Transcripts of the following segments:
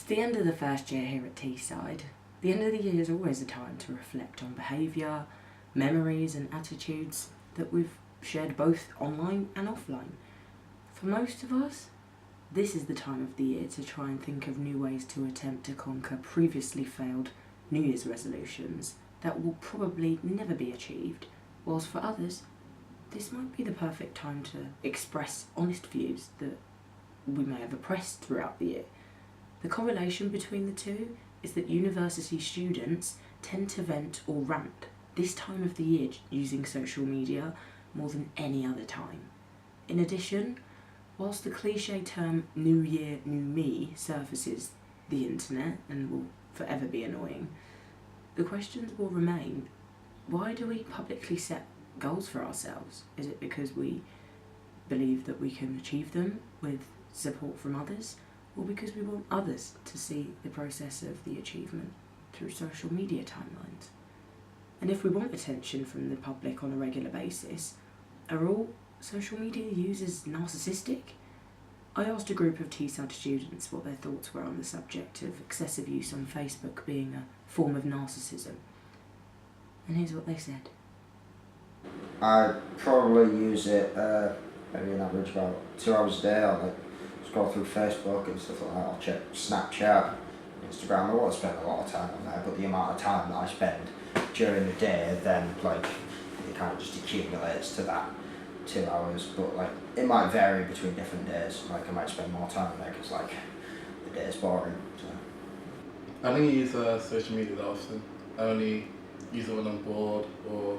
It's the end of the first year here at Teesside. The end of the year is always a time to reflect on behaviour, memories and attitudes that we've shared both online and offline. For most of us, this is the time of the year to try and think of new ways to attempt to conquer previously failed New Year's resolutions that will probably never be achieved, whilst for others, this might be the perfect time to express honest views that we may have oppressed throughout the year. The correlation between the two is that university students tend to vent or rant this time of the year using social media more than any other time. In addition, whilst the cliche term New Year, New Me surfaces the internet and will forever be annoying, the questions will remain: why do we publicly set goals for ourselves? Is it because we believe that we can achieve them with support from others, or because we want others to see the process of the achievement through social media timelines? And if we want attention from the public on a regular basis, are all social media users narcissistic? I asked a group of Teesside students what their thoughts were on the subject of excessive use on Facebook being a form of narcissism. And here's what they said. I probably use it maybe an average about 2 hours a day. I'll scroll through Facebook and stuff like that. I'll check Snapchat, Instagram. I won't spend a lot of time on there, but the amount of time that I spend during the day, then it kind of just accumulates to that 2 hours. But it might vary between different days. I might spend more time on there because the day is boring. So. I don't use social media that often. I only use it when I'm bored or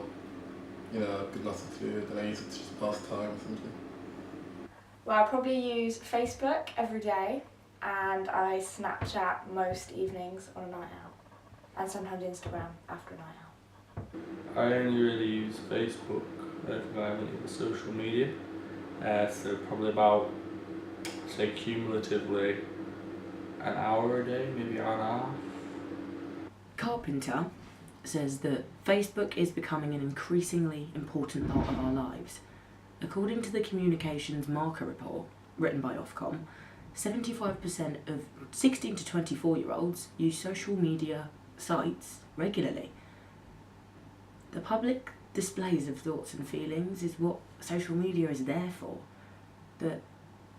good nothing to do, then I use it to just pass time or something. Well, I probably use Facebook every day, and I Snapchat most evenings on a night out, and sometimes Instagram after a night out. I only really use Facebook. I don't think I have any other social media. So probably about, say, cumulatively an hour a day, maybe an hour and a half. Carpenter says that Facebook is becoming an increasingly important part of our lives. According to the Communications Marker report, written by Ofcom, 75% of 16 to 24-year-olds use social media sites regularly. The public displays of thoughts and feelings is what social media is there for, but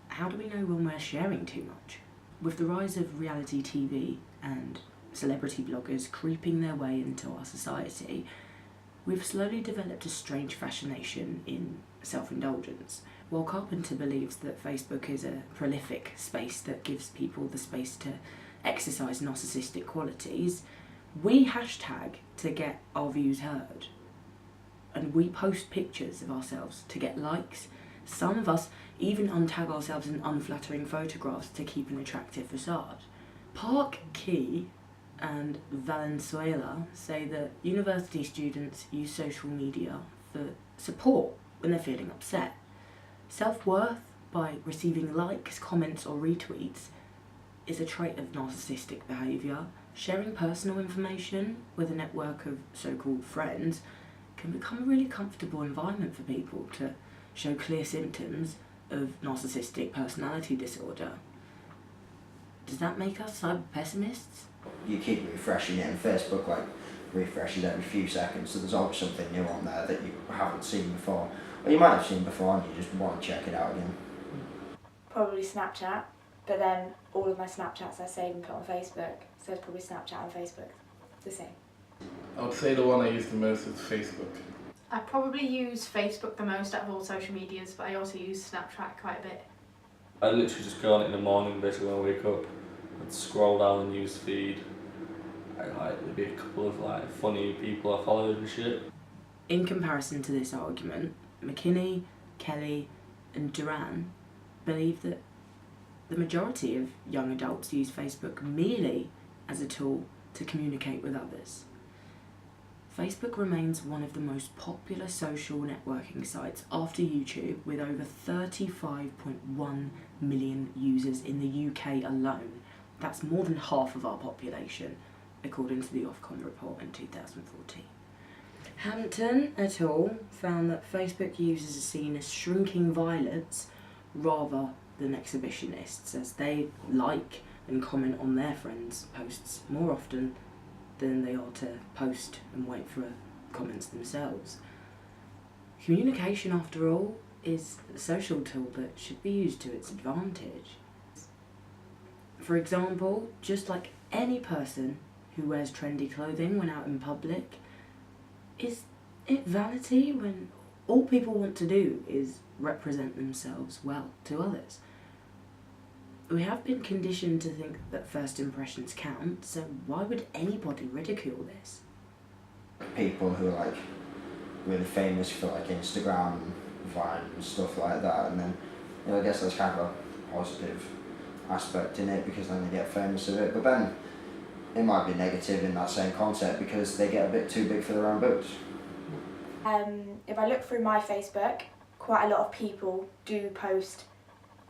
how do we know when we're sharing too much? With the rise of reality TV and celebrity bloggers creeping their way into our society, we've slowly developed a strange fascination in self-indulgence. While Carpenter believes that Facebook is a prolific space that gives people the space to exercise narcissistic qualities, we hashtag to get our views heard. And we post pictures of ourselves to get likes. Some of us even untag ourselves in unflattering photographs to keep an attractive facade. Park Key and Valenzuela say that university students use social media for support when they're feeling upset. Self-worth by receiving likes, comments or retweets is a trait of narcissistic behaviour. Sharing personal information with a network of so-called friends can become a really comfortable environment for people to show clear symptoms of narcissistic personality disorder. Does that make us cyber pessimists? You keep refreshing it, and Facebook refreshes every few seconds, so there's always something new on there that you haven't seen before, or you might have seen before and you just want to check it out again. Probably Snapchat, but then all of my Snapchats I save and put on Facebook, so it's probably Snapchat and Facebook. It's the same. I would say the one I use the most is Facebook. I probably use Facebook the most out of all social medias, but I also use Snapchat quite a bit. I literally just go on it in the morning, basically when I wake up, and scroll down the news feed. There'd be a couple of funny people I followed and shit. In comparison to this argument, McKinney, Kelly and Duran believe that the majority of young adults use Facebook merely as a tool to communicate with others. Facebook remains one of the most popular social networking sites after YouTube, with over 35.1 million users in the UK alone. That's more than half of our population, according to the Ofcom report in 2014. Hampton et al. Found that Facebook users are seen as shrinking violets rather than exhibitionists, as they like and comment on their friends' posts more often than they are to post and wait for comments themselves. Communication, after all, is a social tool that should be used to its advantage. For example, just like any person who wears trendy clothing when out in public, is it vanity when all people want to do is represent themselves well to others? We have been conditioned to think that first impressions count, so why would anybody ridicule this? People who are like really famous for like Instagram, Vine and stuff like that, and then I guess that's kind of a positive aspect in it because then they get famous of it, but then it might be negative in that same concept because they get a bit too big for their own boots. If I look through my Facebook, quite a lot of people do post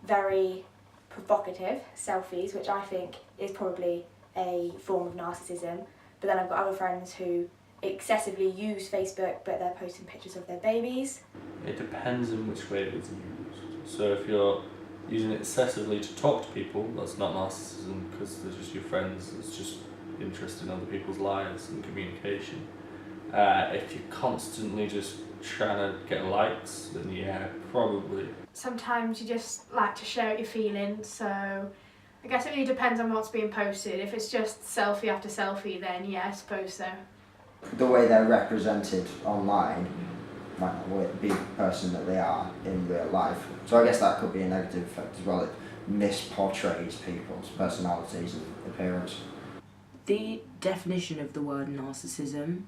very provocative selfies, which I think is probably a form of narcissism. But then I've got other friends who excessively use Facebook, but they're posting pictures of their babies. It depends on which way it's used. So if you're using it excessively to talk to people, that's not narcissism because they're just your friends, it's just interest in other people's lives and communication. If you're constantly just trying to get likes, then yeah, probably. Sometimes you just like to share what you're feeling, so I guess it really depends on what's being posted. If it's just selfie after selfie, then yeah, I suppose so. The way they're represented online might not be the person that they are in real life. So I guess that could be a negative effect as well. It misportrays people's personalities and appearance. The definition of the word narcissism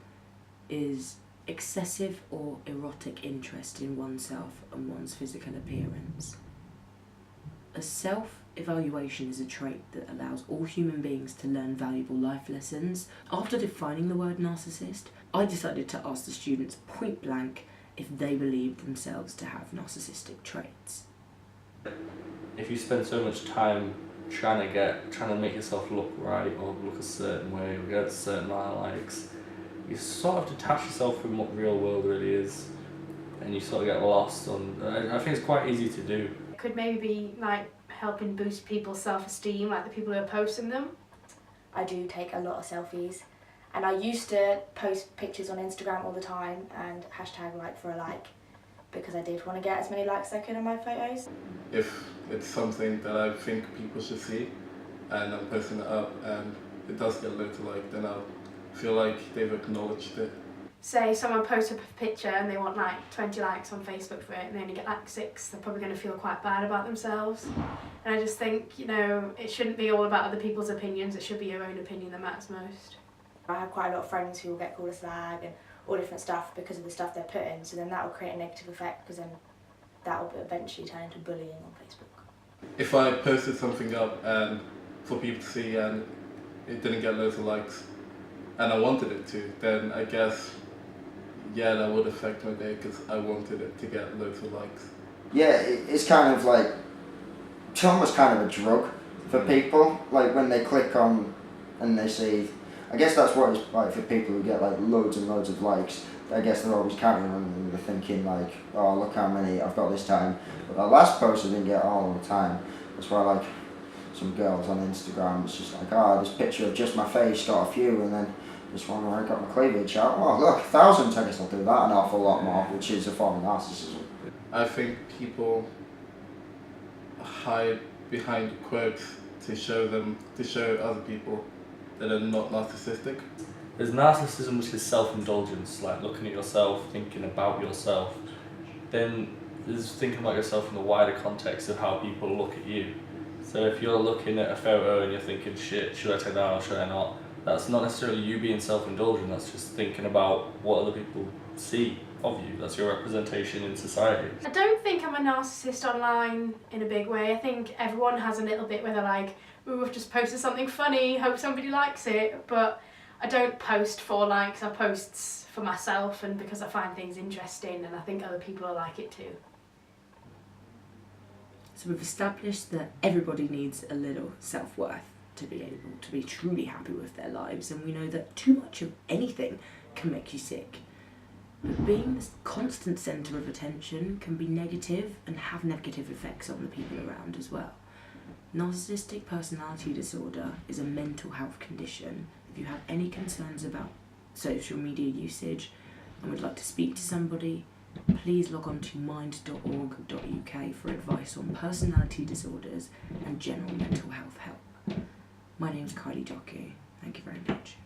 is excessive or erotic interest in oneself and one's physical appearance. A self-evaluation is a trait that allows all human beings to learn valuable life lessons. After defining the word narcissist, I decided to ask the students point blank if they believed themselves to have narcissistic traits. If you spend so much time trying to make yourself look right or look a certain way or get a certain amount of likes, you sort of detach yourself from what real world really is, and you sort of get lost on. I think it's quite easy to do. It could maybe be like helping boost people's self-esteem, like the people who are posting them. I do take a lot of selfies, and I used to post pictures on Instagram all the time and hashtag like for a like, because I did want to get as many likes as I could on my photos. If it's something that I think people should see and I'm posting it up and it does get loads of like, then I'll feel like they've acknowledged it. Say someone posts up a picture and they want like 20 likes on Facebook for it and they only get like 6, they're probably going to feel quite bad about themselves. And I just think, you know, it shouldn't be all about other people's opinions, it should be your own opinion that matters most. I have quite a lot of friends who will get called a slag and all different stuff because of the stuff they're putting, so then that will create a negative effect because then that will eventually turn into bullying on Facebook. If I posted something up and for people to see and it didn't get loads of likes and I wanted it to, then I guess, yeah, that would affect my day because I wanted it to get loads of likes. Yeah, it's kind of like, it's almost kind of a drug for people, like when they click on and they see, I guess that's what it's like for people who get like loads and loads of likes. I guess they're always counting on them and they're thinking like, oh look how many I've got this time. But that last post I didn't get all the time. That's why like some girls on Instagram, it's just like, oh, this picture of just my face got a few, and then this one where I got my cleavage out, oh look, 1,000, I guess I'll do that an awful lot more, which is a form of narcissism. I think people hide behind quotes to show other people that are not narcissistic. There's narcissism, which is self-indulgence, like looking at yourself, thinking about yourself. Then there's thinking about yourself in the wider context of how people look at you. So if you're looking at a photo and you're thinking, shit, should I take that or should I not? That's not necessarily you being self-indulgent, that's just thinking about what other people see of you. That's your representation in society. I don't think I'm a narcissist online in a big way. I think everyone has a little bit where they're like, ooh, I've just posted something funny, hope somebody likes it. But I don't post for likes, I post for myself and because I find things interesting and I think other people will like it too. So we've established that everybody needs a little self-worth to be able to be truly happy with their lives, and we know that too much of anything can make you sick. But being the constant centre of attention can be negative and have negative effects on the people around as well. Narcissistic personality disorder is a mental health condition. If you have any concerns about social media usage and would like to speak to somebody, please log on to mind.org.uk for advice on personality disorders and general mental health help. My name's Kylie Jockey. Thank you very much.